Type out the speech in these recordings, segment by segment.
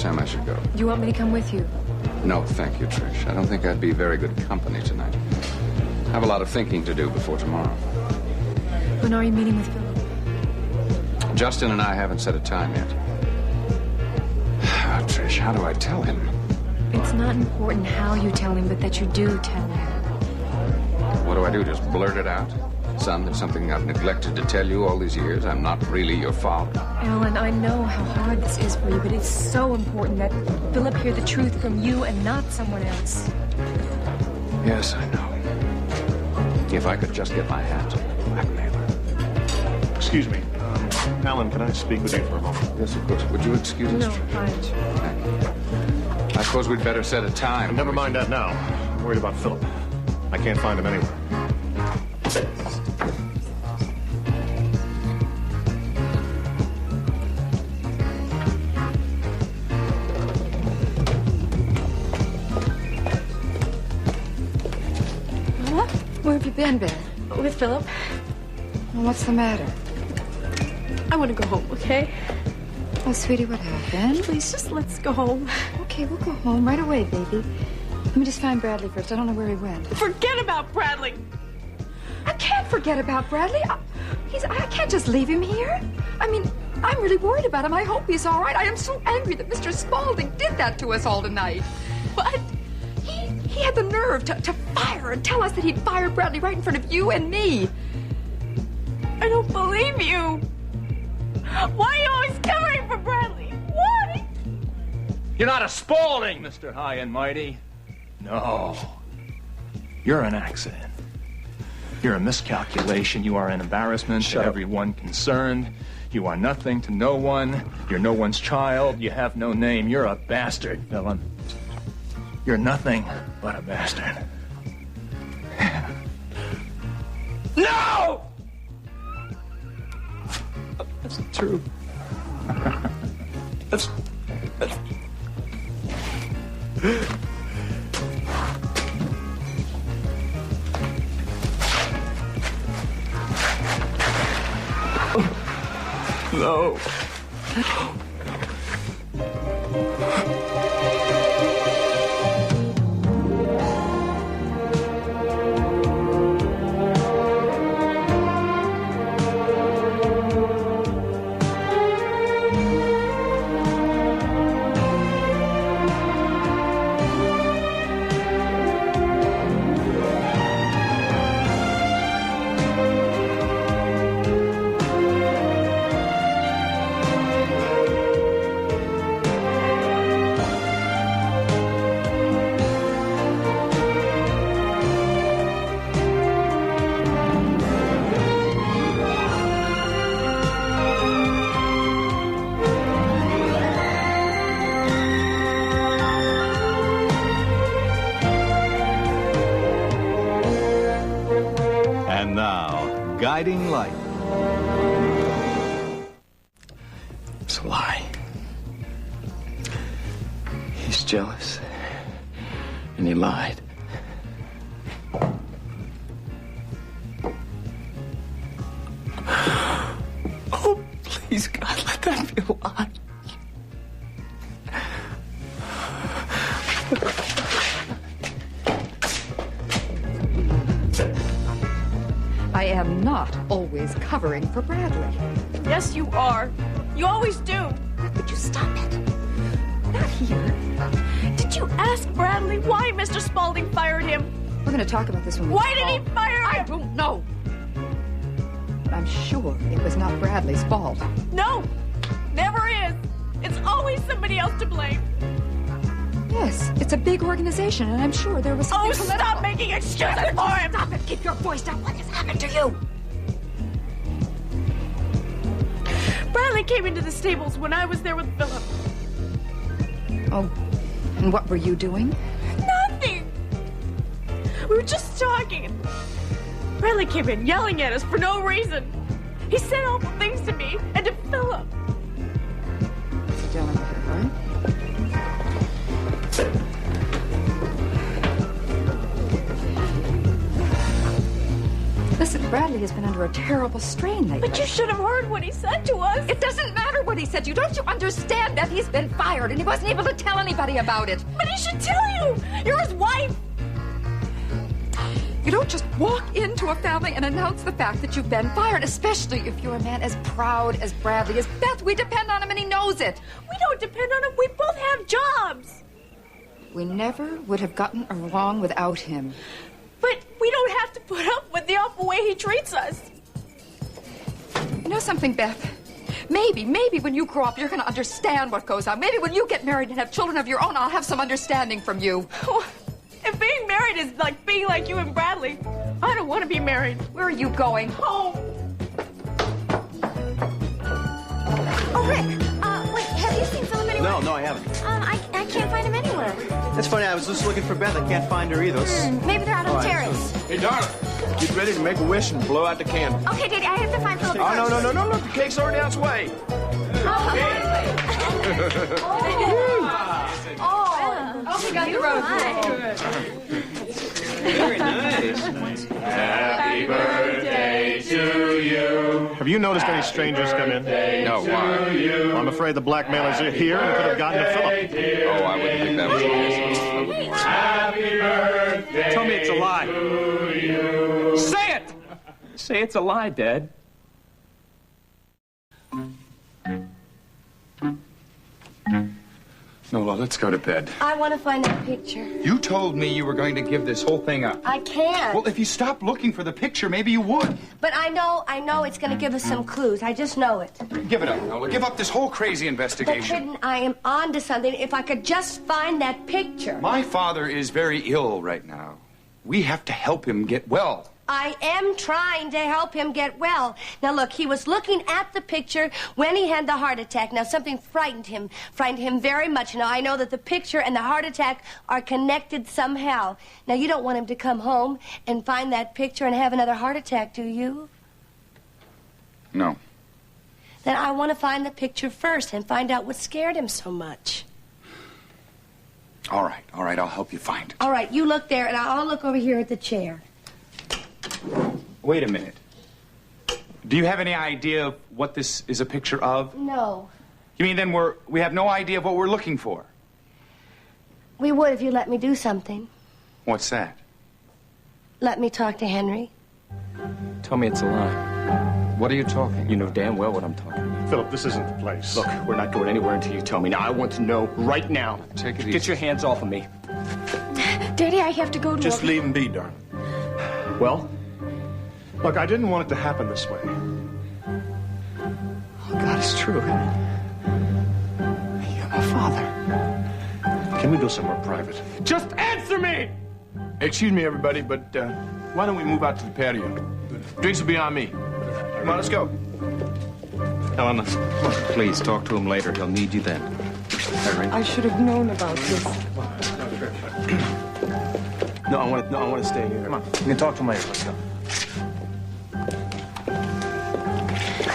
this time I should go. Do you want me to come with you? No, thank you, Trish. I don't think I'd be very good company tonight. I have a lot of thinking to do before tomorrow. When are you meeting with Phillip? Justin and I haven't set a time yet. Oh, Trish, how do I tell him? It's not important how you tell him, but that you do tell him. What do I do, just blurt it out? Son, there's something I've neglected to tell you all these years. I'm not really your father. Alan, I know how hard this is for you, but it's so important that Phillip hear the truth from you and not someone else. Yes, I know. If I could just get my hands on the blackmailer. Excuse me. Alan, can I speak with you for a moment? Yes, of course. Would you excuse us? No, Trish? fine. Thank you. I suppose we'd better set a time. Never mind that now. I'm worried about Phillip. I can't find him anywhere. Where have you been, Ben? With Phillip? Well, what's the matter? I want to go home, okay? Oh, sweetie, what happened? Please, just let's go home. Okay, we'll go home right away, baby. Let me just find Bradley first. I don't know where he went. Forget about Bradley! I can't forget about Bradley. I can't just leave him here. I mean, I'm really worried about him. I hope he's all right. I am so angry that Mr. Spaulding did that to us all tonight. What? He had the nerve to fire and tell us that he'd fired Bradley right in front of you and me. I don't believe you. Why are you always covering for Bradley? Why? You're not a Spaulding, Mr. High and Mighty. No. You're an accident. You're a miscalculation. You are an embarrassment to everyone concerned. You are nothing to no one. You're no one's child. You have no name. You're a bastard, villain. You're nothing but a bastard. No! That's true. That's... No. And now, Guiding Light. It's a lie. He's jealous. And he lied. Oh, please, God, let that be a lie. I am not always covering for Bradley. Yes, you are. You always do. Would you stop it? Not here. Did you ask Bradley why Mr. Spaulding fired him? We're going to talk about this when we Why get did home. he fire I him? don't know. But I'm sure it was not Bradley's fault. No, never is. It's always somebody else to blame. Yes, it's a big organization, and I'm sure there was something Oh, stop making excuses for him! Stop it! Keep your voice down. What has happened to you? Bradley came into the stables when I was there with Phillip. Oh, and what were you doing? Nothing. We were just talking. Bradley came in yelling at us for no reason. He said awful things to me and to Phillip. Sit down over here, all right? Listen, Bradley has been under a terrible strain lately. But you should have heard what he said to us. It doesn't matter hear what he said to you? Don't you understand that he's been fired and he wasn't able to tell anybody about it? But he should tell you. You're his wife. You don't just walk into a family and announce the fact that you've been fired, especially if you're a man as proud as Bradley is. Beth, we depend on him and he knows it. We don't depend on him. We both have jobs. We never would have gotten along without him. But we don't have to put up with the awful way he treats us. You know something, Beth? Maybe when you grow up, you're going to understand what goes on. Maybe when you get married and have children of your own, I'll have some understanding from you. If being married is like being like you and Bradley, I don't want to be married. Where are you going? Home. Oh, Rick, wait, have you seen Phillip anywhere? No, I haven't. I can't find him anywhere. That's funny. I was just looking for Beth. I can't find her either. Maybe they're out on the terrace. Hey, darling, get ready to make a wish and blow out the candle. Okay, Daddy, I have to find Phillip Oh, first. no. Look, the cake's already on its way. We got the road. Very nice. Happy birthday to you. Have you noticed any strangers come in? No, why? Well, I'm afraid the blackmailers are here and could have gotten to Phillip. Oh, I wouldn't think that was the case. I wouldn't worry. Happy birthday. Tell me it's a lie. Say it! Say it's a lie, Dad. Nola, let's go to bed. I want to find that picture. You told me you were going to give this whole thing up. I can't. Well, if you stopped looking for the picture, maybe you would. But I know it's going to give us some clues. I just know it. Give it up, Nola. Give up this whole crazy But investigation. Hidden, I am on to something. If I could just find that picture. My father is very ill right now. We have to help him get well. I am trying to help him get well. Now, look, he was looking at the picture when he had the heart attack. Now, something frightened him very much. Now, I know that the picture and the heart attack are connected somehow. Now, you don't want him to come home and find that picture and have another heart attack, do you? No. Then I want to find the picture first and find out what scared him so much. All right, I'll help you find it. All right, you look there, and I'll look over here at the chair. Wait a minute. Do you have any idea of what this is a picture of? No. You mean then we have no idea of what we're looking for? We would if you let me do something. What's that? Let me talk to Henry. Tell me it's a lie. What are you talking? You know damn well what I'm talking about. Phillip, this isn't the place. Look, we're not going anywhere until you tell me. Now, I want to know right now. Take it easy. Get your hands off of me. Daddy, I have to go to Just work. leave him be, darling. Well? Look, I didn't want it to happen this way. Oh, God, it's true. You're my father. Can we go somewhere private? Just answer me! Excuse me, everybody, but why don't we move out to the patio? Drinks will be on me. Come on, let's go. Helen, please talk to him later. He'll need you then. I should have known about this. No, I want to stay here. Come on. We can talk to him later. Let's go.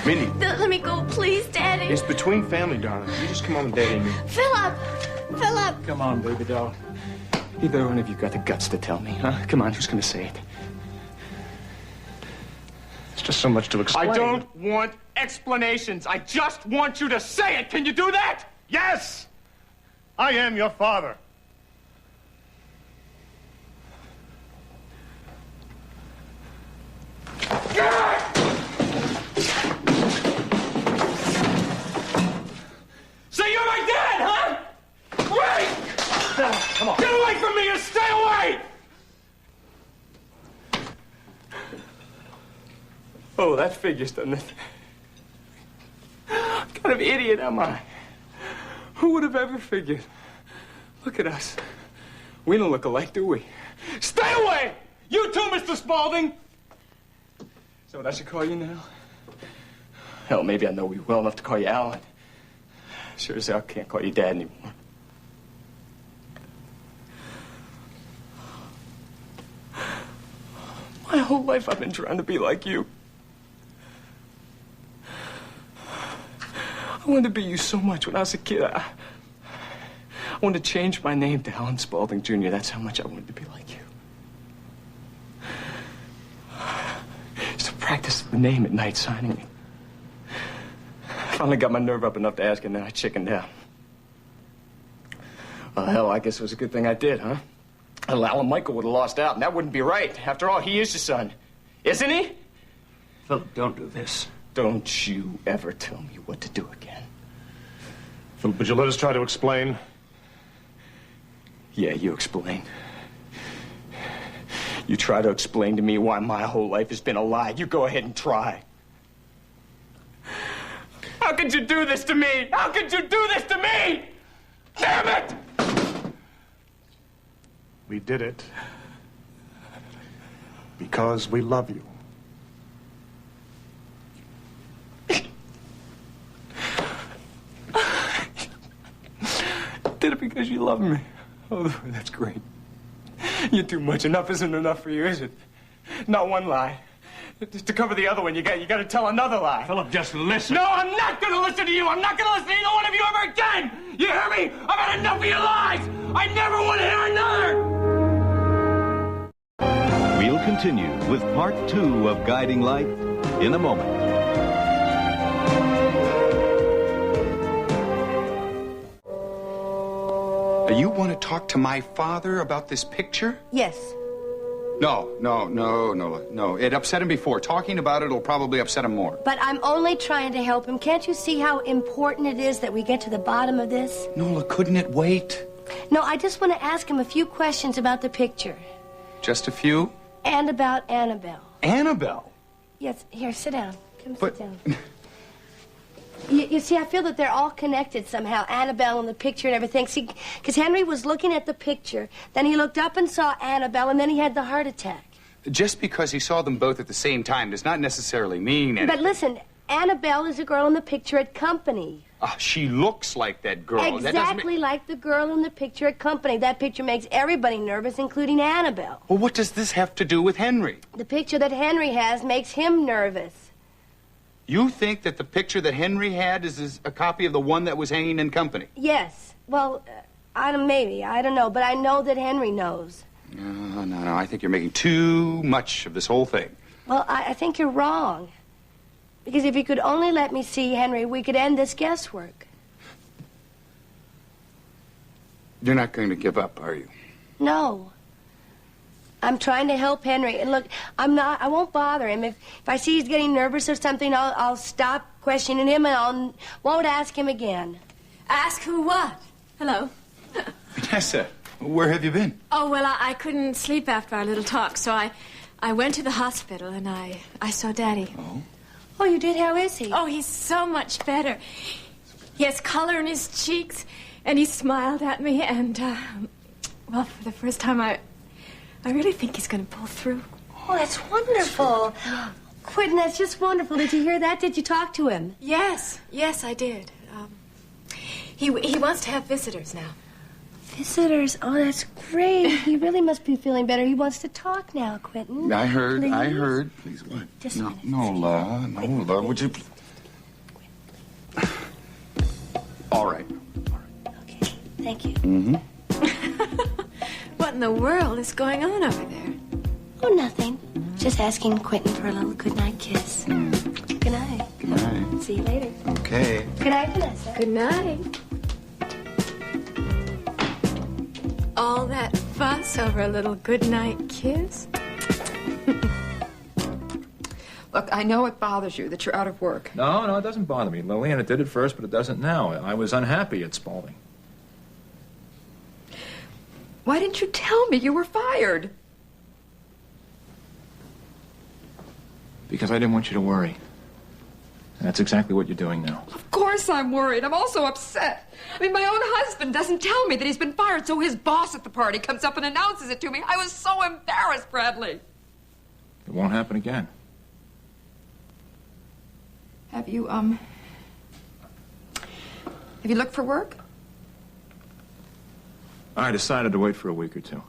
Mindy, Let me go, please, Daddy. it's between family, darling. You just come on and date Amy. Phillip! Come on, baby doll. Either one of you got the guts to tell me, huh? Come on, who's gonna say it? It's just so much to explain. I don't want explanations. I just want you to say it. Can you do that? Yes! I am your father. So you're my dad, huh? Great! Come on. Get away from me and stay away! Oh, that figures, doesn't it? What kind of idiot am I? Who would have ever figured? Look at us. We don't look alike, do we? Stay away! You too, Mr. Spaulding! So what I should call you now? Hell, maybe I know you well enough to call you Alan. Sure as hell can't call you Dad anymore. My whole life I've been trying to be like you. I wanted to be you so much when I was a kid. I wanted to change my name to Alan Spaulding Jr. That's how much I wanted to be like you. I used to practice the name at night, signing it. If I finally got my nerve up enough to ask, and then I chickened out. Well, hell, I guess it was a good thing I did, huh? Well, Alan Michael would have lost out, and that wouldn't be right. After all, he is your son. Isn't he? Philip, don't do this. Don't you ever tell me what to do again. Philip, would you let us try to explain? Yeah, you explain. You try to explain to me why my whole life has been a lie. You go ahead and try. How could you do this to me? How could you do this to me? Damn it! We did it because we love you. Did it because you love me. Oh, that's great. You're too much. Enough isn't enough for you, is it? Not one lie. Just to cover the other one, you got to tell another lie. Philip, just listen. No, I'm not going to listen to you. I'm not going to listen to either one of you ever again. You hear me? I've had enough of your lies. I never want to hear another. We'll continue with part 2 of Guiding Light in a moment. You want to talk to my father about this picture? Yes. No. It upset him before. Talking about it will probably upset him more. But I'm only trying to help him. Can't you see how important it is that we get to the bottom of this? Nola, couldn't it wait? No, I just want to ask him a few questions about the picture. Just a few? And about Annabelle. Annabelle? Yes, here, sit down. Sit down. You see, I feel that they're all connected somehow, Annabelle and the picture and everything. See, because Henry was looking at the picture, then he looked up and saw Annabelle, and then he had the heart attack. Just because he saw them both at the same time does not necessarily mean anything. But listen, Annabelle is a girl in the picture at Company. She looks like that girl. Exactly like the girl in the picture at Company. That picture makes everybody nervous, including Annabelle. Well, what does this have to do with Henry? The picture that Henry has makes him nervous. You think that the picture that Henry had is a copy of the one that was hanging in Company? Yes. Well, I don't know, but I know that Henry knows. No. I think you're making too much of this whole thing. Well, I think you're wrong. Because if you could only let me see Henry, we could end this guesswork. You're not going to give up, are you? No. I'm trying to help Henry. And look, I won't bother him. If I see he's getting nervous or something, I'll stop questioning him and won't ask him again. Ask who what? Hello? Vanessa, where have you been? Oh, well, I couldn't sleep after our little talk, so I went to the hospital and I saw Daddy. Oh? Oh, you did? How is he? Oh, he's so much better. He has color in his cheeks, and he smiled at me, and, well, for the first time, I really think he's going to pull through. Oh, that's wonderful. Quentin, that's just wonderful. Did you hear that? Did you talk to him? Yes, I did. He wants to have visitors now. Visitors? Oh, that's great. He really must be feeling better. He wants to talk now, Quentin. I heard. Please? Please, what? Just a minute. Nola, would you... All right. Okay, thank you. Mm-hmm. What in the world is going on over there? Oh, nothing. Just asking Quentin for a little goodnight kiss. Good night. Good night. See you later. Okay. Good night, Vanessa. Good night. All that fuss over a little goodnight kiss? Look, I know it bothers you that you're out of work. No, it doesn't bother me, Lily, and it did at first, but it doesn't now. I was unhappy at Spaulding. Why didn't you tell me you were fired? Because I didn't want you to worry. And that's exactly what you're doing now. Of course I'm worried. I'm also upset. I mean, my own husband doesn't tell me that he's been fired, so his boss at the party comes up and announces it to me. I was so embarrassed, Bradley. It won't happen again. Have you looked for work? I decided to wait for a week or two.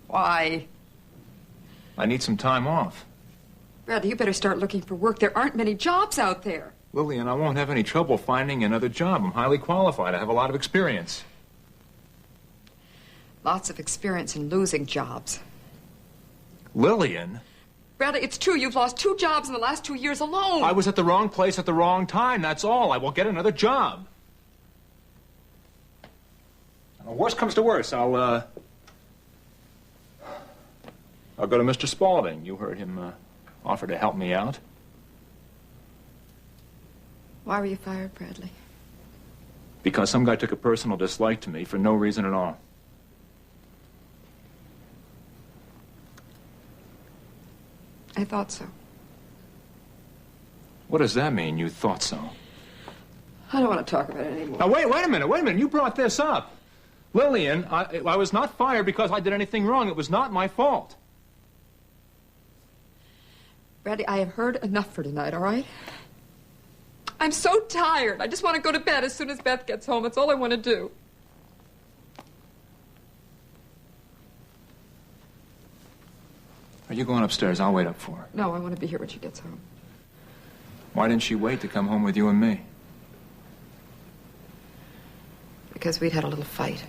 Why? I need some time off. Bradley, you better start looking for work. There aren't many jobs out there. Lillian, I won't have any trouble finding another job. I'm highly qualified. I have a lot of experience. Lots of experience in losing jobs. Lillian? Bradley, it's true. You've lost 2 jobs in the last 2 years alone. I was at the wrong place at the wrong time, that's all. I will get another job. Well, worst comes to worst, I'll go to Mr. Spaulding. You heard him offer to help me out. Why were you fired, Bradley? Because some guy took a personal dislike to me for no reason at all. I thought so. What does that mean, you thought so? I don't want to talk about it anymore. Now, wait a minute. You brought this up. Lillian, I was not fired because I did anything wrong. It was not my fault. Bradley, I have heard enough for tonight, all right? I'm so tired. I just want to go to bed as soon as Beth gets home. That's all I want to do. Are you going upstairs? I'll wait up for her. No, I want to be here when she gets home. Why didn't she wait to come home with you and me? Because we'd had a little fight.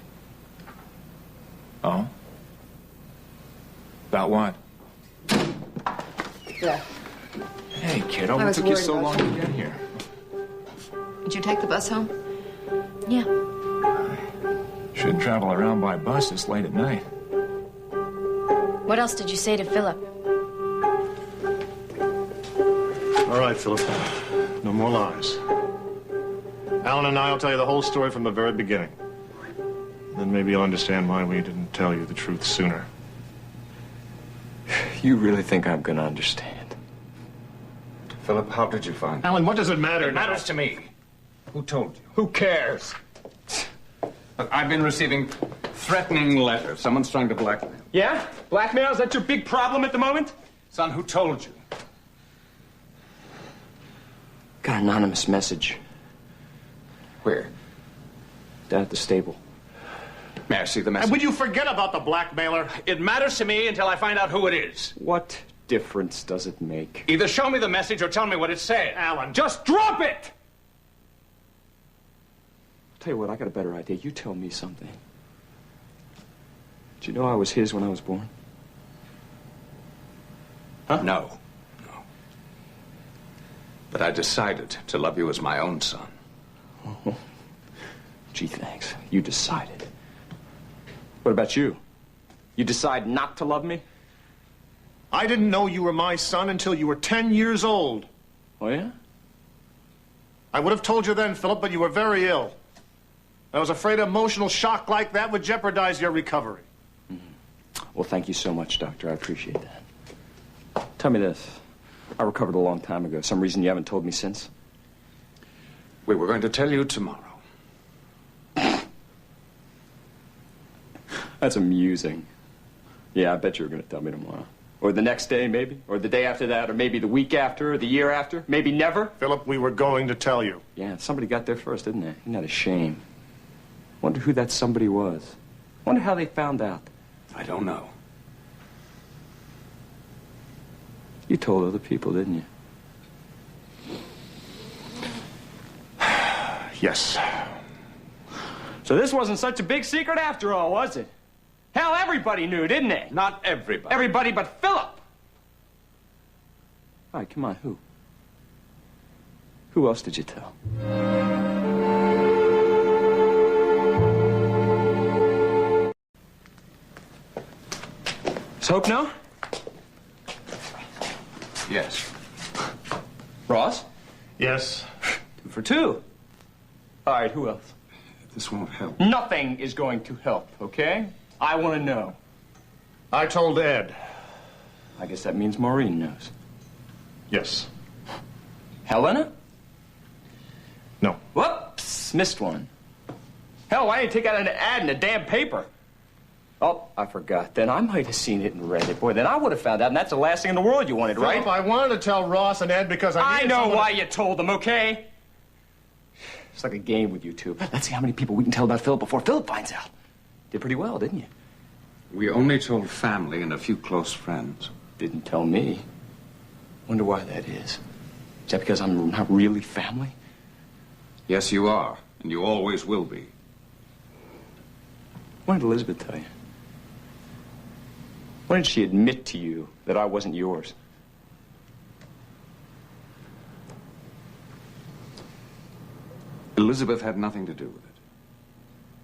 Oh? About what? Yeah. Hey, kiddo, what took you so long to get here? Did you take the bus home? Yeah. Shouldn't travel around by bus this late at night. What else did you say to Phillip? All right, Phillip. No more lies. Alan and I will tell you the whole story from the very beginning. Then maybe you'll understand why we didn't tell you the truth sooner. You really think I'm gonna understand? Phillip, how did you find Alan, what does it matter? It matters to me. Who told you? Who cares? Look, I've been receiving threatening letters. Someone's trying to blackmail. Yeah? Blackmail? Is that your big problem at the moment? Son, who told you? Got an anonymous message. Where? Down at the stable. May I see the message? And would you forget about the blackmailer? It matters to me until I find out who it is. What difference does it make? Either show me the message or tell me what it said. Alan. Just drop it! Tell you what, I got a better idea. You tell me something. Did you know I was his when I was born? Huh? No. But I decided to love you as my own son. Oh. Gee, thanks. You decided. What about you? You decide not to love me? I didn't know you were my son until you were 10 years old. Oh, yeah? I would have told you then, Phillip, but you were very ill. I was afraid an emotional shock like that would jeopardize your recovery. Mm-hmm. Well, thank you so much, Doctor. I appreciate that. Tell me this. I recovered a long time ago. Some reason you haven't told me since? We were going to tell you tomorrow. That's amusing. Yeah, I bet you were going to tell me tomorrow. Or the next day, maybe. Or the day after that. Or maybe the week after. Or the year after. Maybe never. Phillip, we were going to tell you. Yeah, somebody got there first, didn't they? Isn't that a shame? Wonder who that somebody was. Wonder how they found out. I don't know. You told other people, didn't you? Yes. So this wasn't such a big secret after all, was it? Hell, everybody knew, didn't they? Not everybody. Everybody but Phillip. All right, come on, who? Who else did you tell? Does Hope know? Yes. Ross? Yes. 2 for 2. All right, who else? This won't help. Nothing is going to help, okay? I want to know. I told Ed. I guess that means Maureen knows. Yes. Helena? No. Whoops, missed one. Hell, why didn't you take out an ad in a damn paper? Oh, I forgot. Then I might have seen it and read it. Boy, then I would have found out, and that's the last thing in the world you wanted, right? Phillip, I wanted to tell Ross and Ed because I know why you told them, okay? It's like a game with you two. Let's see how many people we can tell about Phillip before Phillip finds out. Did pretty well, didn't you? We only told family and a few close friends. Didn't tell me. Wonder why that is. Is that because I'm not really family? Yes, you are, and you always will be. When did Elizabeth tell you? When did she admit to you that I wasn't yours? Elizabeth had nothing to do with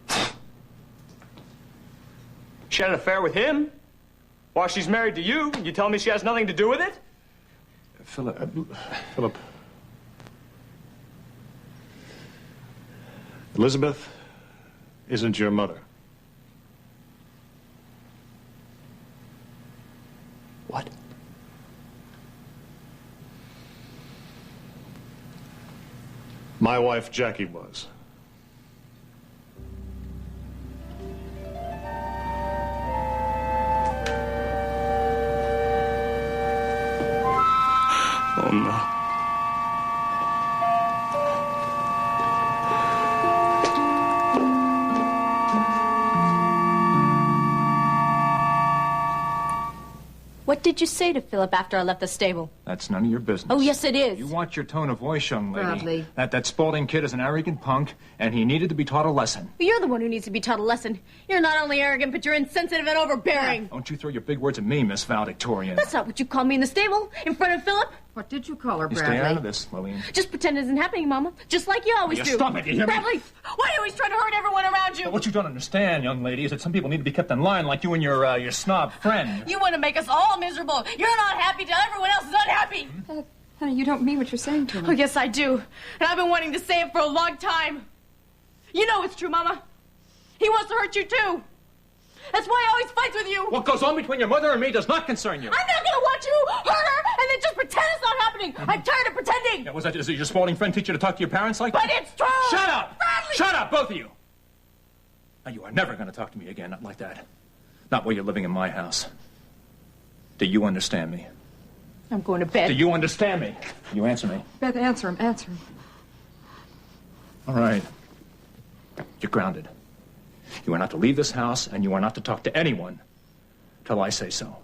it. She had an affair with him? While she's married to you, you tell me she has nothing to do with it? Philip. Philip. Elizabeth isn't your mother. What? My wife, Jackie, was. Oh, no. What did you say to Philip after I left the stable? That's none of your business. Oh, yes, it is. You watch your tone of voice, young lady. Bradley. That Spaulding kid is an arrogant punk, and he needed to be taught a lesson. You're the one who needs to be taught a lesson. You're not only arrogant, but you're insensitive and overbearing. Don't you throw your big words at me, Miss Valedictorian. That's not what you called me in the stable, in front of Philip. What did you call her, You Bradley? stay out of this, Lillian. Just pretend it isn't happening, Mama. Just like you always do. Stop it, you hear me? Bradley, why are you always trying to hurt everyone around you? But what you don't understand, young lady, is that some people need to be kept in line like you and your snob friend. You want to make us all miserable. You're not happy till everyone else is unhappy. Honey, you don't mean what you're saying to me. Oh, yes, I do. And I've been wanting to say it for a long time. You know it's true, Mama. He wants to hurt you, too. That's why he always fights with you. What goes on between your mother and me does not concern you. I'm not going to watch you hurt her and then just pretend it's not happening. I'm tired of pretending. Yeah, is it your Spaulding friend teach you to talk to your parents like that? But it's true. Shut up. Bradley. Shut up, both of you. Now, you are never going to talk to me again, not like that. Not while you're living in my house. Do you understand me? I'm going to bed. Do you understand me? You answer me. Beth, answer him, answer him. All right. You're grounded. You are not to leave this house, and you are not to talk to anyone till I say so.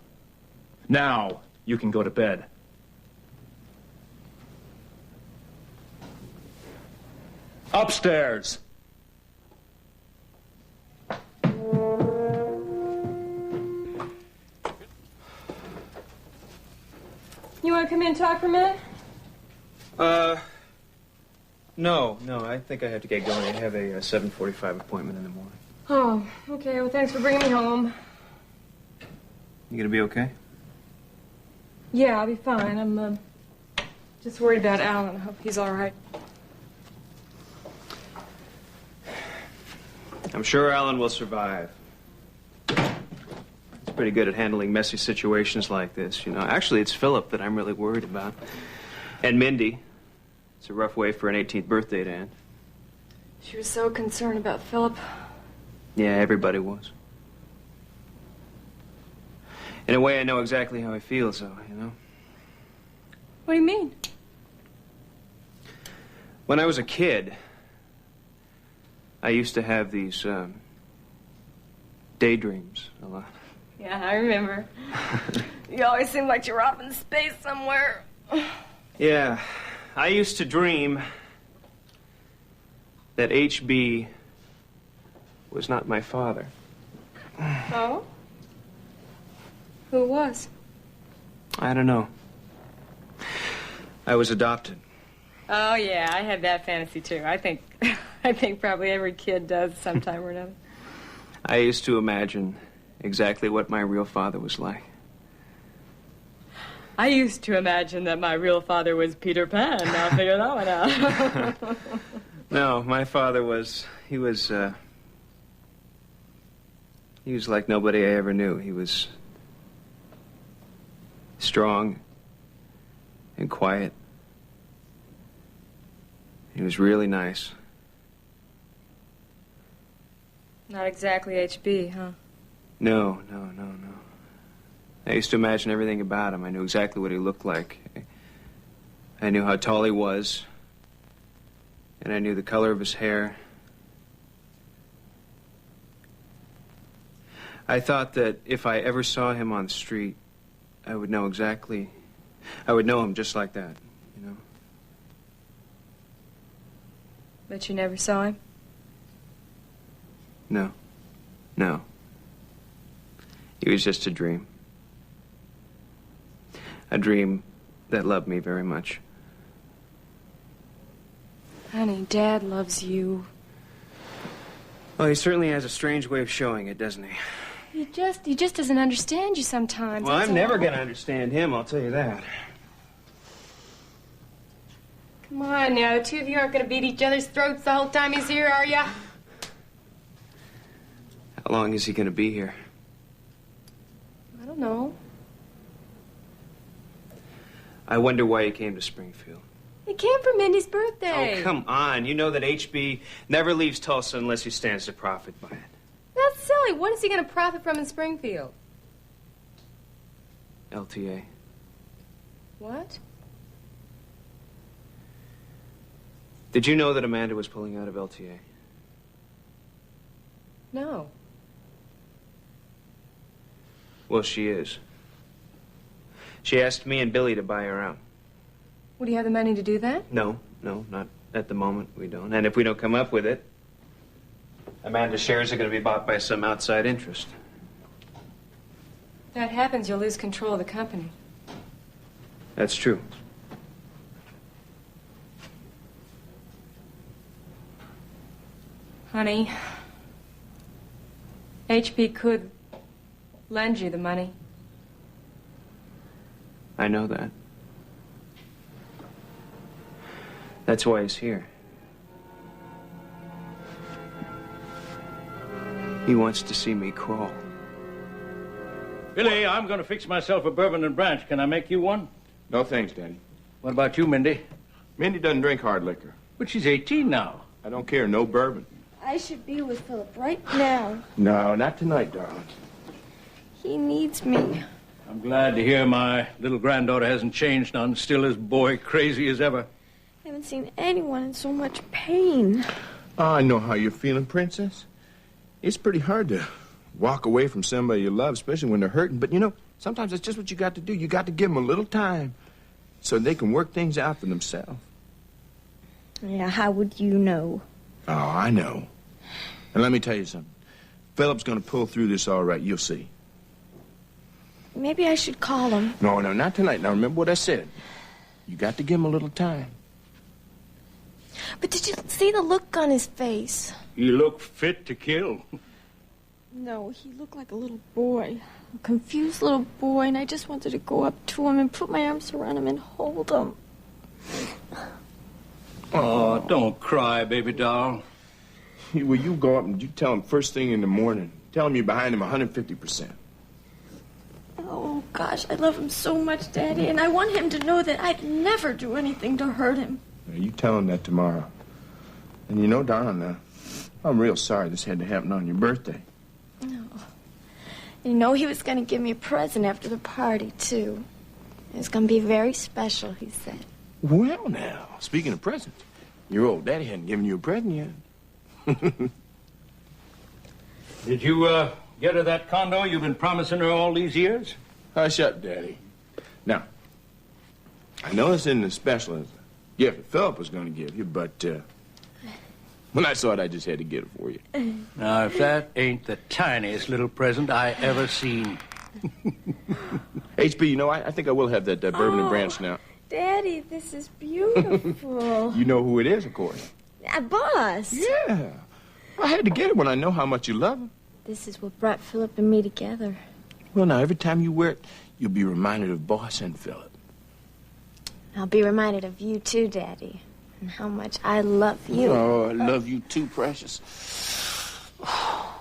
Now, you can go to bed. Upstairs. You want to come in and talk for a minute? No, I think I have to get going. I have a 7:45 appointment in the morning. Oh, okay. Well, thanks for bringing me home. You gonna be okay? Yeah, I'll be fine. I'm just worried about Alan. I hope he's all right. I'm sure Alan will survive. He's pretty good at handling messy situations like this, you know. Actually, it's Philip that I'm really worried about. And Mindy. It's a rough way for an 18th birthday to end. She was so concerned about Philip. Yeah, everybody was. In a way, I know exactly how he feels, though, you know. What do you mean? When I was a kid, I used to have these daydreams a lot. Yeah, I remember. You always seemed like you were off in space somewhere. Yeah, I used to dream that H.B. was not my father. Oh? Who was? I don't know. I was adopted. Oh, yeah, I had that fantasy, too. I think probably every kid does sometime or another. I used to imagine exactly what my real father was like. I used to imagine that my real father was Peter Pan. Now figure that one out. No, my father was like nobody I ever knew. He was strong and quiet. He was really nice. Not exactly HB, huh? No. I used to imagine everything about him. I knew exactly what he looked like. I knew how tall he was. And I knew the color of his hair. I thought that if I ever saw him on the street, I would know him just like that, you know? But you never saw him? No. He was just a dream. A dream that loved me very much. Honey, Dad loves you. Well, he certainly has a strange way of showing it, doesn't he? He just doesn't understand you sometimes. Well, that's I'm never all. going to understand him, I'll tell you that. Come on now, the two of you aren't going to beat each other's throats the whole time he's here, are ya? How long is he going to be here? I don't know. I wonder why he came to Springfield. He came for Mindy's birthday. Oh, come on. You know that HB never leaves Tulsa unless he stands to profit by it. That's silly. What is he going to profit from in Springfield? LTA. What? Did you know that Amanda was pulling out of LTA? No. Well, she is. She asked me and Billy to buy her out. Would you have the money to do that? No, not at the moment. We don't. And if we don't come up with it, Amanda's shares are going to be bought by some outside interest. If that happens, you'll lose control of the company. That's true. Honey, HB could lend you the money. I know that. That's why he's here. He wants to see me crawl. Billy, I'm going to fix myself a bourbon and branch. Can I make you one? No thanks, Daddy. What about you, Mindy? Mindy doesn't drink hard liquor. But she's 18 now. I don't care. No bourbon. I should be with Philip right now. No, not tonight, darling. He needs me. I'm glad to hear my little granddaughter hasn't changed none. Still as boy crazy as ever. I haven't seen anyone in so much pain. I know how you're feeling, Princess. It's pretty hard to walk away from somebody you love, especially when they're hurting. But, you know, sometimes that's just what you got to do. You got to give them a little time so they can work things out for themselves. Yeah, how would you know? Oh, I know. And let me tell you something. Philip's going to pull through this all right. You'll see. Maybe I should call him. No, not tonight. Now, remember what I said. You got to give him a little time. But did you see the look on his face? You look fit to kill. No, he looked like a little boy. A confused little boy, and I just wanted to go up to him and put my arms around him and hold him. Oh, don't cry, baby doll. Well, you go up and you tell him first thing in the morning. Tell him you're behind him 150%. Oh, gosh, I love him so much, Daddy, and I want him to know that I'd never do anything to hurt him. Now, you tell him that tomorrow. And you know, darling, I'm real sorry this had to happen on your birthday. No. You know, he was going to give me a present after the party, too. It was going to be very special, he said. Well, now, speaking of presents, your old daddy hadn't given you a present yet. Did you, get her that condo you've been promising her all these years? Hush up, Daddy. Now, I know this isn't as special as a gift that Philip was going to give you, but, when I saw it, I just had to get it for you. Now, if that ain't the tiniest little present I ever seen. HB, you know, I think I will have that bourbon and branch now. Daddy, this is beautiful. You know who it is, of course. Boss. Yeah. I had to get it when I know how much you love him. This is what brought Philip and me together. Well, now, every time you wear it, you'll be reminded of Boss and Philip. I'll be reminded of you, too, Daddy, and how much I love you. Oh, I love you, too, precious. Well,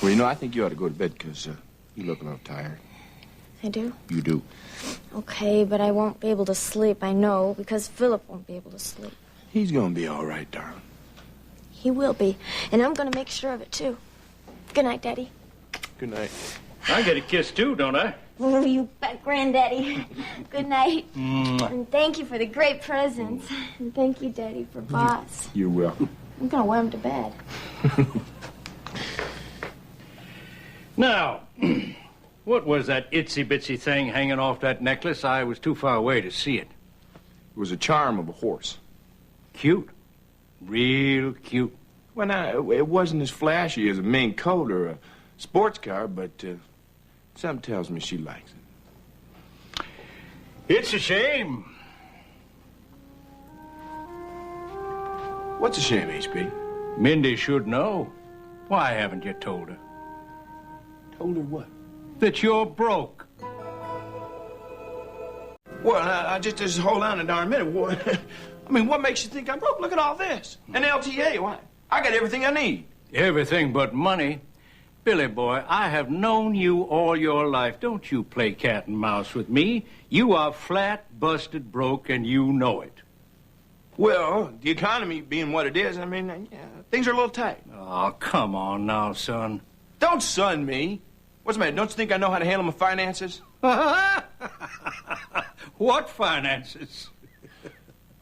you know, I think you ought to go to bed because you look a little tired. I do? You do. Okay, but I won't be able to sleep, I know, because Philip won't be able to sleep. He's going to be all right, darling. He will be, and I'm going to make sure of it, too. Good night, Daddy. Good night. I get a kiss, too, don't I? Oh, you bet, Granddaddy. Good night. Mwah. And thank you for the great presents. And thank you, Daddy, for Boss. You're welcome. I'm going to wear him to bed. Now, what was that itsy-bitsy thing hanging off that necklace? I was too far away to see it. It was a charm of a horse. Cute. Real cute. Well, now, it wasn't as flashy as a mink coat or a sports car, but something tells me she likes it. It's a shame. What's a shame, H.P.? Mindy should know. Why haven't you told her? Told her what? That you're broke. Well, I just hold on a darn minute. I mean, what makes you think I'm broke? Look at all this. An LTA, why? I got everything I need. Everything but money. Billy boy, I have known you all your life. Don't you play cat and mouse with me. You are flat, busted, broke, and you know it. Well, the economy being what it is, I mean, yeah, things are a little tight. Oh, come on now, son. Don't son me. What's the matter? Don't you think I know how to handle my finances? What finances?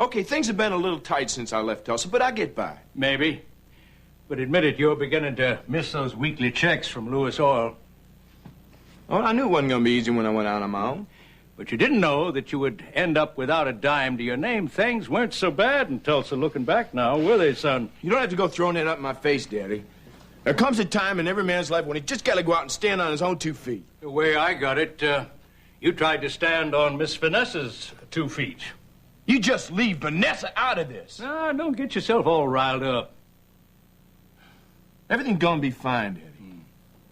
Okay, things have been a little tight since I left Tulsa, but I get by. Maybe. But admit it, you're beginning to miss those weekly checks from Lewis Oil. Well, I knew it wasn't going to be easy when I went out on my own. But you didn't know that you would end up without a dime to your name. Things weren't so bad in Tulsa looking back now, were they, son? You don't have to go throwing that up in my face, Daddy. There comes a time in every man's life when he just got to go out and stand on his own 2 feet. The way I got it, you tried to stand on Miss Vanessa's 2 feet. You just leave Vanessa out of this. Ah, don't get yourself all riled up. Everything's gonna be fine, Daddy.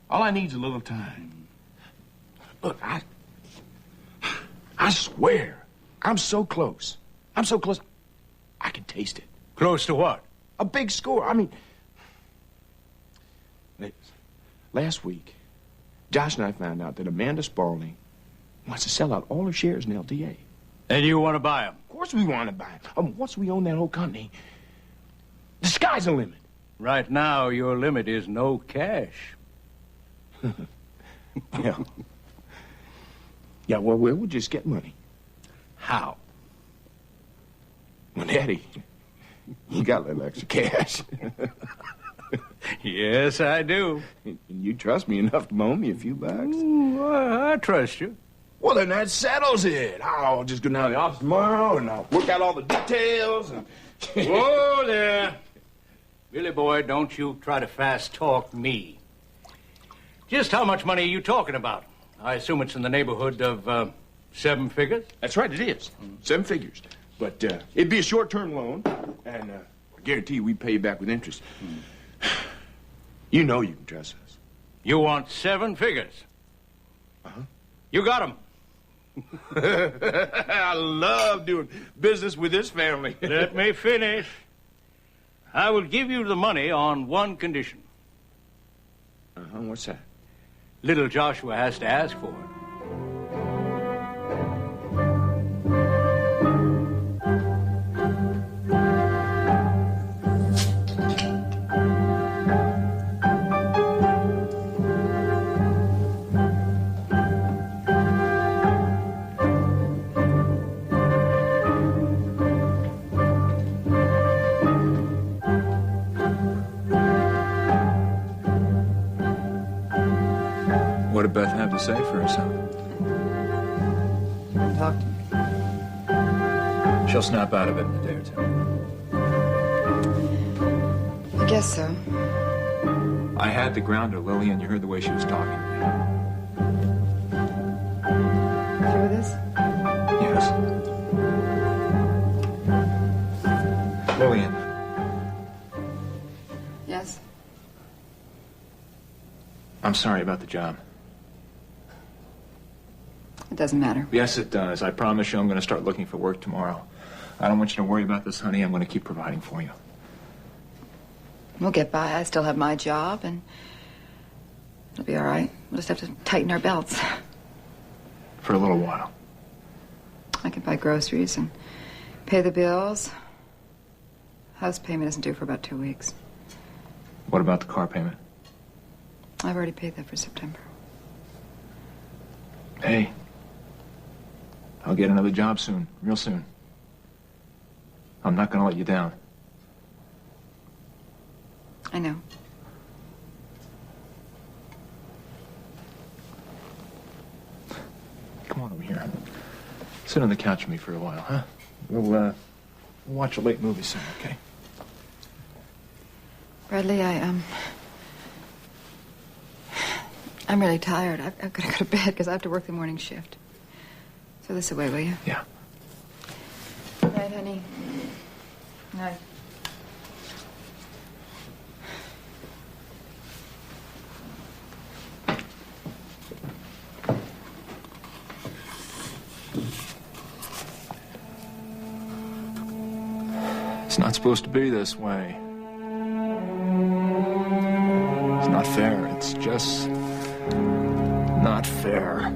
All I need's a little time. Look, I swear, I'm so close. I'm so close, I can taste it. Close to what? A big score. I mean, last week, Josh and I found out that Amanda Spaulding wants to sell out all her shares in LTA. And you want to buy them? Of course we want to buy them. Once we own that whole company, the sky's the limit. Right now, your limit is no cash. Yeah. Yeah, well, we'll just get money. How? Well, Daddy, you got a little extra cash. Yes, I do. And you trust me enough to loan me a few bucks? I trust you. Well, then that settles it. I'll just go down to the office tomorrow, and I'll work out all the details. And Whoa there. Billy boy, don't you try to fast talk me. Just how much money are you talking about? I assume it's in the neighborhood of 7 figures? That's right, it is. 7 figures. But it'd be a short-term loan, and I guarantee you we'd pay you back with interest. You know you can trust us. You want 7 figures? Uh-huh. You got them. I love doing business with this family. Let me finish. I will give you the money on one condition. Uh-huh, what's that? Little Joshua has to ask for it. What did Beth have to say for herself? Talk to me. She'll snap out of it in a day or two. I guess so. I had to ground her, Lillian. You heard the way she was talking to me. Through this? Yes. Lillian. Yes. I'm sorry about the job. It doesn't matter. Yes, it does. I promise you I'm going to start looking for work tomorrow. I don't want you to worry about this, honey. I'm going to keep providing for you. We'll get by. I still have my job, and it'll be all right. We'll just have to tighten our belts. For a little while. I can buy groceries and pay the bills. House payment isn't due for about 2 weeks. What about the car payment? I've already paid that for September. Hey. I'll get another job soon. Real soon. I'm not going to let you down. I know. Come on over here. Sit on the couch with me for a while, huh? We'll watch a late movie soon, okay? Bradley, I'm really tired. I've got to go to bed because I have to work the morning shift. Throw this away, will you? Yeah. Good night, honey. Good night. It's not supposed to be this way. It's not fair. It's just not fair.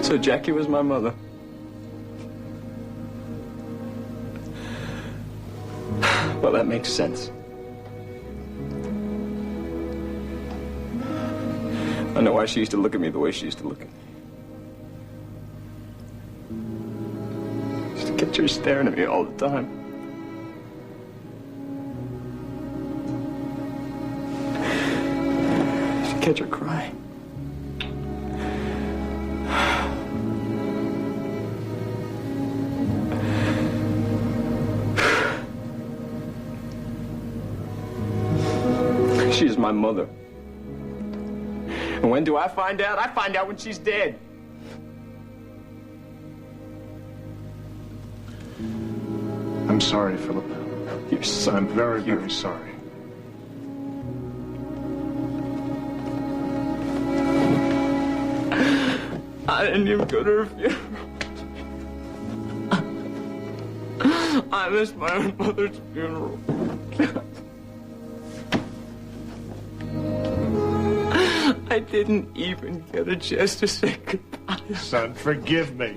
So Jackie was my mother. Well, that makes sense. I know why she used to look at me the way she used to look at me. Just to catch her staring at me all the time. Just to catch her crying. She's my mother. And when do I find out? I find out when she's dead. I'm sorry, Philip. Your son. I'm very, very sorry. I didn't even go to her funeral. I missed my own mother's funeral. I didn't even get a chance to say goodbye. Son, forgive me.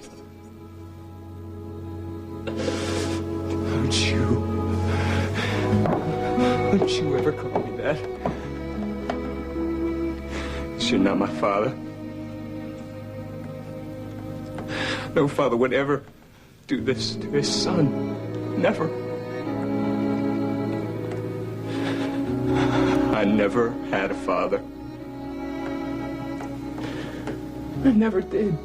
Don't you ever call me that. You're not my father. No father would ever do this to his son. Never. I never had a father. I never did.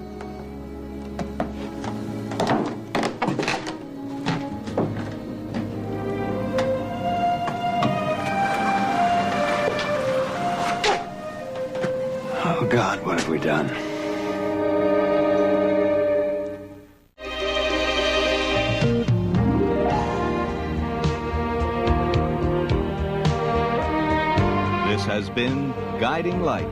Oh, God, what have we done? This has been Guiding Light.